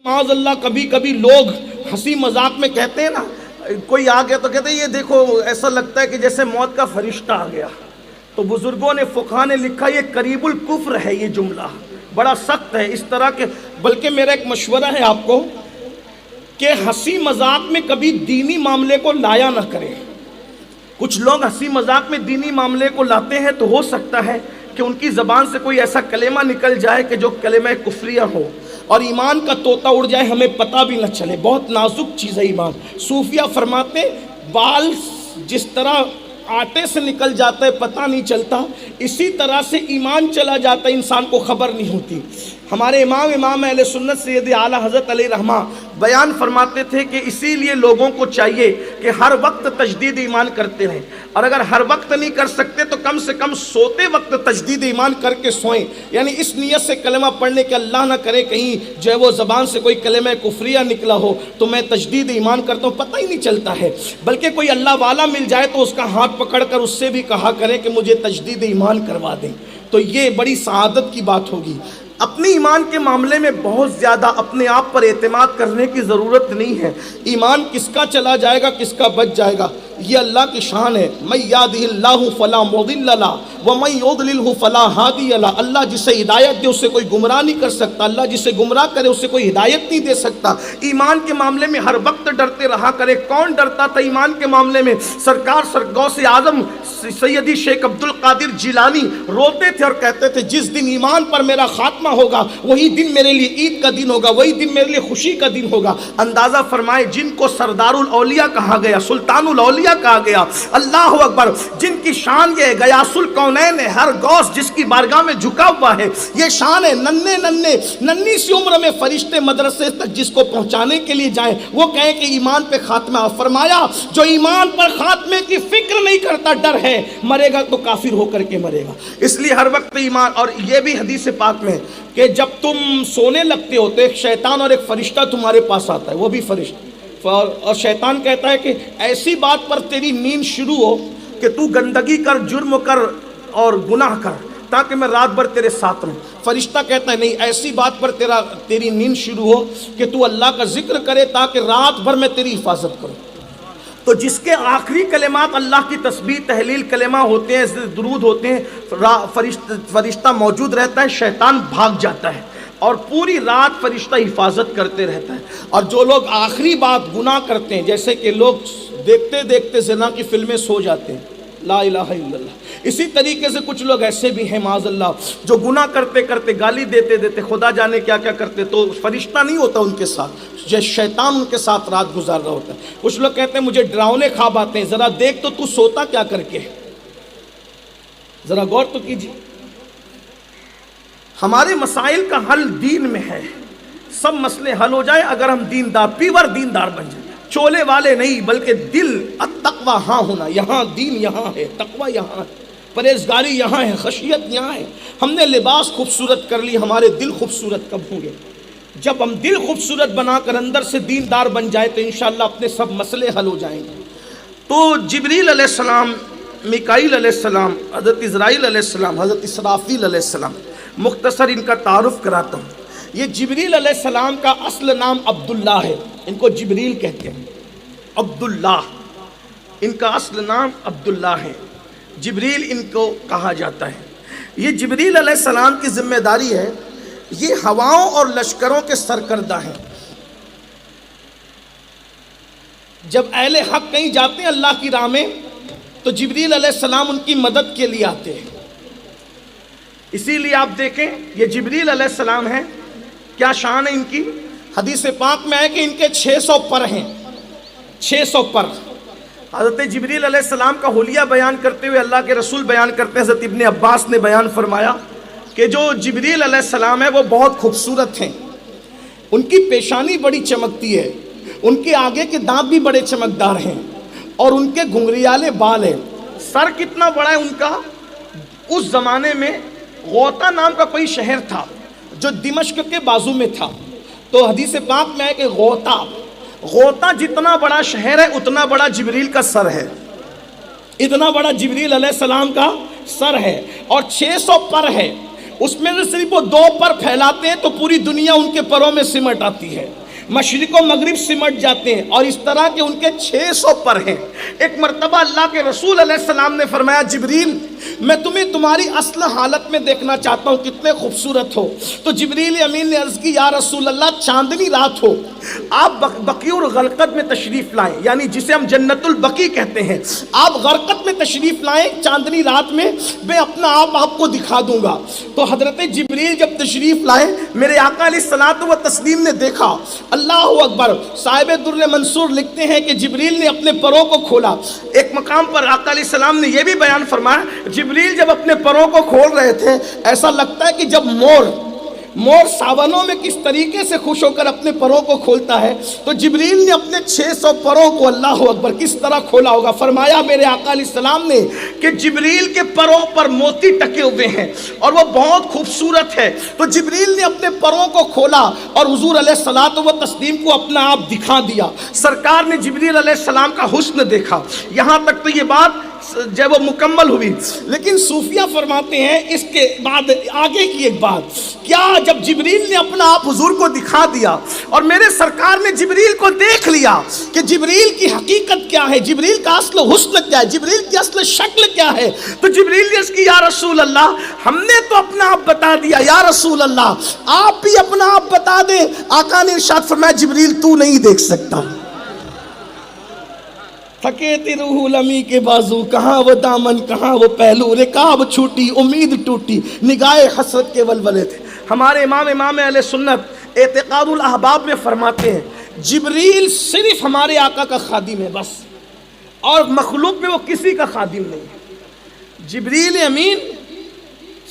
معاذ اللہ کبھی کبھی لوگ ہنسی مذاق میں کہتے ہیں نا، کوئی آ گیا تو کہتے ہیں یہ دیکھو ایسا لگتا ہے کہ جیسے موت کا فرشتہ آ گیا. تو بزرگوں نے فقہا نے لکھا یہ قریب الکفر ہے، یہ جملہ بڑا سخت ہے اس طرح کے. بلکہ میرا ایک مشورہ ہے آپ کو کہ ہنسی مذاق میں کبھی دینی معاملے کو لایا نہ کریں. کچھ لوگ ہنسی مذاق میں دینی معاملے کو لاتے ہیں تو ہو سکتا ہے کہ ان کی زبان سے کوئی ایسا کلمہ نکل جائے کہ جو کلمہ کفریہ ہو اور ایمان کا طوطا اڑ جائے، ہمیں پتہ بھی نہ چلے. بہت نازک چیز ہے ایمان. صوفیہ فرماتے ہیں بال جس طرح آٹے سے نکل جاتا ہے پتہ نہیں چلتا، اسی طرح سے ایمان چلا جاتا ہے، انسان کو خبر نہیں ہوتی. ہمارے امام اہل سنت سید اعلیٰ حضرت علیہ رحمہ بیان فرماتے تھے کہ اسی لیے لوگوں کو چاہیے کہ ہر وقت تجدید ایمان کرتے رہیں، اور اگر ہر وقت نہیں کر سکتے تو کم سے کم سوتے وقت تجدید ایمان کر کے سوئیں. یعنی اس نیت سے کلمہ پڑھنے کے اللہ نہ کرے کہیں جو ہے وہ زبان سے کوئی کلمہ کفریہ نکلا ہو تو میں تجدید ایمان کرتا ہوں، پتہ ہی نہیں چلتا ہے. بلکہ کوئی اللہ والا مل جائے تو اس کا ہاتھ پکڑ کر اس سے بھی کہا کریں کہ مجھے تجدید ایمان کروا دیں، تو یہ بڑی سعادت کی بات ہوگی. اپنی ایمان کے معاملے میں بہت زیادہ اپنے آپ پر اعتماد کرنے کی ضرورت نہیں ہے. ایمان کس کا چلا جائے گا، کس کا بچ جائے گا، یہ اللہ کی شان ہے. من یہدہ اللہ فلا مضل لہ ومن یضللہ فلا ہادی لہ. اللہ جسے ہدایت دے اسے کوئی گمراہ نہیں کر سکتا، اللہ جسے گمراہ کرے اسے کوئی ہدایت نہیں دے سکتا. ایمان کے معاملے میں ہر وقت ڈرتے رہا کرے. کون ڈرتا تھا ایمان کے معاملے میں؟ سرکار غوث اعظم سیدی شیخ عبد القادر جیلانی روتے تھے اور کہتے تھے جس دن ایمان پر میرا خاتمہ ہوگا وہی دن میرے لیے عید کا دن ہوگا، وہی دن میرے لیے خوشی کا دن ہوگا. اندازہ فرمائے جن کو سردار الاولیاء کہا گیا، سلطان الاولیاء کہا گیا، اللہ اکبر، جن کی شان یہ غیاث الکونین ہے، ہر غوث جس کی بارگاہ میں جھکا ہوا ہے، یہ شان ہے. ننھی سی عمر میں فرشتے مدرسے تک جس کو پہنچانے کے لیے جائیں وہ کہیں کہ ایمان پہ خاتمہ. فرمایا جو ایمان پر خاتمے کی فکر نہیں کرتا، ڈر ہے مرے گا تو کافر ہو کر کے مرے گا. اس لیے ہر وقت ایمان. اور یہ بھی حدیث پاک میں کہ جب تم سونے لگتے ہو تو ایک شیطان اور ایک فرشتہ تمہارے پاس آتا ہے، وہ بھی فرشتہ، اور شیطان کہتا ہے کہ ایسی بات پر تیری نیند شروع ہو کہ تو گندگی کر، جرم کر اور گناہ کر تاکہ میں رات بھر تیرے ساتھ رہوں. فرشتہ کہتا ہے نہیں، ایسی بات پر تیری نیند شروع ہو کہ تو اللہ کا ذکر کرے تاکہ رات بھر میں تیری حفاظت کروں. تو جس کے آخری کلمات اللہ کی تسبیح تحلیل کلمہ ہوتے ہیں، درود ہوتے ہیں، فرشتہ موجود رہتا ہے، شیطان بھاگ جاتا ہے اور پوری رات فرشتہ حفاظت کرتے رہتا ہے. اور جو لوگ آخری بات گناہ کرتے ہیں، جیسے کہ لوگ دیکھتے دیکھتے زنا کی فلمیں سو جاتے ہیں، لا الہ الا اللہ. اسی طریقے سے کچھ لوگ ایسے بھی ہیں معاذ اللہ جو گناہ کرتے کرتے گالی دیتے دیتے خدا جانے کیا کیا کرتے، تو فرشتہ نہیں ہوتا ان کے ساتھ، شیطان ان کے ساتھ رات گزار رہا ہوتا ہے. کچھ لوگ کہتے ہیں مجھے ڈراؤنے خواب آتے ہیں. ذرا دیکھ تو سوتا کیا کر کے، ذرا غور تو کیجیے. ہمارے مسائل کا حل دین میں ہے. سب مسئلے حل ہو جائے اگر ہم دیندار، پیور دیندار بن جائیں، چولے والے نہیں بلکہ دل التقوی ہاں ہونا. یہاں دین یہاں ہے، تقوی یہاں ہے، پرہیزگاری یہاں ہے، خشیت یہاں ہے. ہم نے لباس خوبصورت کر لی، ہمارے دل خوبصورت کب ہوں گے؟ جب ہم دل خوبصورت بنا کر اندر سے دیندار بن جائے تو انشاءاللہ اپنے سب مسئلے حل ہو جائیں گے. تو جبریل علیہ السلام، میکائیل علیہ السلام، حضرت اسرائیل علیہ السلام، حضرت اسرافیل علیہ السلام، مختصر ان کا تعارف کراتا ہوں. یہ جبریل علیہ السلام کا اصل نام عبداللہ ہے، ان کو جبریل کہتے ہیں، عبداللہ ان کا اصل نام عبداللہ ہے. جبریل ان کو کہا جاتا ہے. یہ جبریل علیہ السلام کی ذمہ داری ہے، یہ ہواؤں اور لشکروں کے سرکردہ ہیں. جب اہل حق کہیں جاتے ہیں اللہ کی راہ میں تو جبریل علیہ السلام ان کی مدد کے لیے آتے ہیں. اسی لیے آپ دیکھیں یہ جبریل علیہ السلام ہیں، کیا شان ہے ان کی. حدیث پاک میں ہے کہ ان کے 600 پر ہیں، 600 پر. حضرت جبریل علیہ السلام کا حلیہ بیان کرتے ہوئے اللہ کے رسول بیان کرتے ہیں، حضرت ابن عباس نے بیان فرمایا کہ جو جبریل علیہ السلام ہے وہ بہت خوبصورت ہیں. ان کی پیشانی بڑی چمکتی ہے، ان کے آگے کے دانت بھی بڑے چمکدار ہیں اور ان کے گھنگریالے بال ہیں. سر کتنا بڑا ہے ان کا. اس زمانے میں غوطہ نام کا کوئی شہر تھا جو دمشق کے بازو میں تھا. تو حدیث پاک میں ہے کہ غوطہ جتنا بڑا شہر ہے اتنا بڑا جبریل کا سر ہے، اتنا بڑا جبریل علیہ السلام کا سر ہے اور 600 پر ہے. اس میں سے صرف وہ 2 پر پھیلاتے ہیں تو پوری دنیا ان کے پروں میں سمٹ آتی ہے، مشرق و مغرب سمٹ جاتے ہیں، اور اس طرح کے ان کے 600 پر ہیں۔ ایک مرتبہ اللہ کے رسول علیہ السلام نے فرمایا جبریل میں تمہیں تمہاری اصل حالت میں دیکھنا چاہتا ہوں، کتنے خوبصورت ہو۔ تو جبریل امین نے عرض کی یا رسول اللہ چاندنی رات ہو، آپ بقیع الغرقد میں تشریف لائیں، یعنی جسے ہم جنت البقیع کہتے ہیں، آپ غرقد میں تشریف لائیں چاندنی رات میں، میں اپنا آپ کو دکھا دوں گا۔ تو حضرت جبریل جب تشریف لائے، میرے آقا علیہ الصلوۃ والتسلیم نے دیکھا، اللہ اکبر۔ صاحب در منصور لکھتے ہیں کہ جبریل نے اپنے پروں کو کھولا۔ ایک مقام پر آقا علیہ السلام نے یہ بھی بیان فرمایا، جبریل جب اپنے پروں کو کھول رہے تھے، ایسا لگتا ہے کہ جب مور ساونوں میں کس طریقے سے خوش ہو کر اپنے پروں کو کھولتا ہے، تو جبریل نے اپنے 600 پروں کو اللہ اکبر کس طرح کھولا ہوگا۔ فرمایا میرے آقا علیہ السلام نے کہ جبریل کے پروں پر موتی ٹکے ہوئے ہیں اور وہ بہت خوبصورت ہے۔ تو جبریل نے اپنے پروں کو کھولا اور حضور علیہ الصلوۃ والتسلیم کو اپنا آپ دکھا دیا۔ سرکار نے جبریل علیہ السلام کا حسن دیکھا۔ یہاں تک تو یہ بات جب وہ مکمل ہوئی، لیکن صوفیہ فرماتے ہیں اس کے بعد آگے کی ایک بات، کیا جب جبریل نے اپنا آپ حضور کو دکھا دیا اور میرے سرکار نے جبریل کو دیکھ لیا کہ جبریل کی حقیقت کیا ہے، جبریل کا اصل حسن کیا ہے، جبریل کی اصل شکل کیا ہے، تو جبریل نے اس کی یا رسول اللہ ہم نے تو اپنا آپ بتا دیا، یا رسول اللہ آپ بھی اپنا آپ بتا دیں۔ آقا نے ارشاد فرمایا جبریل تو نہیں دیکھ سکتا۔ تھکے تھی روح لمی کے بازو، کہاں وہ دامن کہاں وہ پہلو، رکاب چھوٹی امید ٹوٹی، نگاہ حسرت کے ولولے تھے۔ ہمارے امام اہل سنت اعتقاد الاحباب میں فرماتے ہیں جبریل صرف ہمارے آقا کا خادم ہے بس، اور مخلوق میں وہ کسی کا خادم نہیں ہے۔ جبریل امین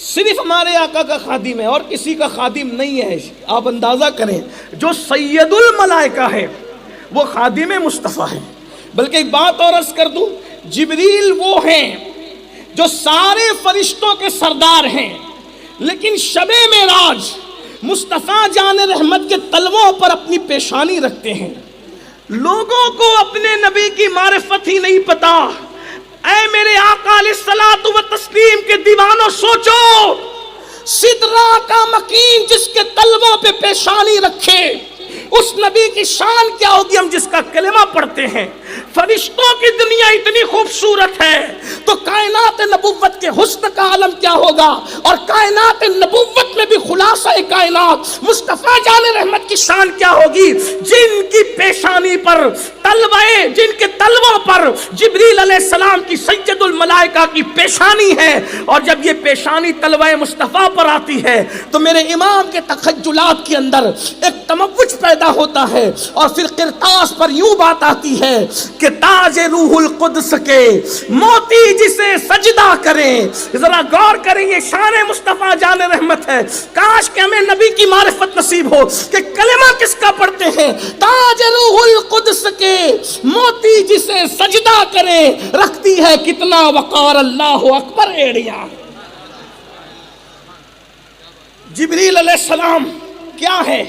صرف ہمارے آقا کا خادم ہے اور کسی کا خادم نہیں ہے۔ آپ اندازہ کریں جو سید الملائکہ ہے وہ خادم مصطفیٰ ہے۔ بلکہ ایک بات اور عرض کر دوں، جبریل وہ ہیں جو سارے فرشتوں کے سردار ہیں، لیکن شب معراج مصطفیٰ جان رحمت کے تلووں پر اپنی پیشانی رکھتے ہیں۔ لوگوں کو اپنے نبی کی معرفت ہی نہیں پتا۔ اے میرے آقا علیہ الصلوۃ والتسلیم کے دیوانوں سوچو، سدرہ کا مکین جس کے تلووں پہ پیشانی رکھے، اس نبی کی شان کیا ہوگی ہم جس کا کلمہ پڑھتے ہیں۔ فرشتوں کی دنیا اتنی خوبصورت ہے تو کائنات نبوت کے حسن کا عالم کیا ہوگا، اور کائنات نبوت میں بھی خلاصہ کائنات مصطفیٰ جان رحمت کی شان کیا ہوگی، جن کی پیشانی پر تلوے، جن کے تلووں پر جبریل علیہ السلام کی سید الملائکہ کی پیشانی ہے۔ اور جب یہ پیشانی تلوے مصطفیٰ پر آتی ہے تو میرے امام کے تخیلات کے اندر ایک تموج پیدا ہوتا ہے، اور پھر قرطاس پر یوں بات آتی ہے کہ تاج روح القدس کے موتی جسے سجدہ کریں۔ ذرا غور کریں، یہ شان مصطفیٰ جان رحمت ہے۔ کاش کہ ہمیں نبی کی معرفت نصیب ہو کہ کلمہ کس کا پڑھتے ہیں، تاج روح القدس کے موتی جسے سجدہ کریں، رکھتی ہے کتنا وقار اللہ اکبر ایڑیاں۔ جبریل علیہ السلام کیا ہے،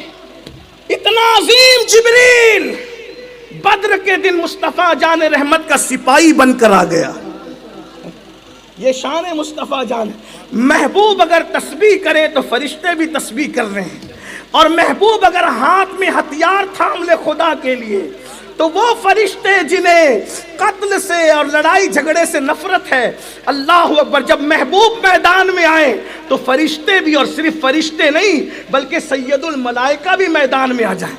اتنا عظیم جبریل بدر کے دن مصطفیٰ جان رحمت کا سپاہی بن کر آ گیا۔ یہ شان مصطفیٰ جان، محبوب اگر تسبیح کرے تو فرشتے بھی تسبیح کر رہے ہیں، اور محبوب اگر ہاتھ میں ہتھیار تھام لے خدا کے لیے تو وہ فرشتے جنہیں قتل سے اور لڑائی جھگڑے سے نفرت ہے، اللہ اکبر، جب محبوب میدان میں آئے تو فرشتے بھی، اور صرف فرشتے نہیں بلکہ سید الملائکہ بھی میدان میں آ جائیں۔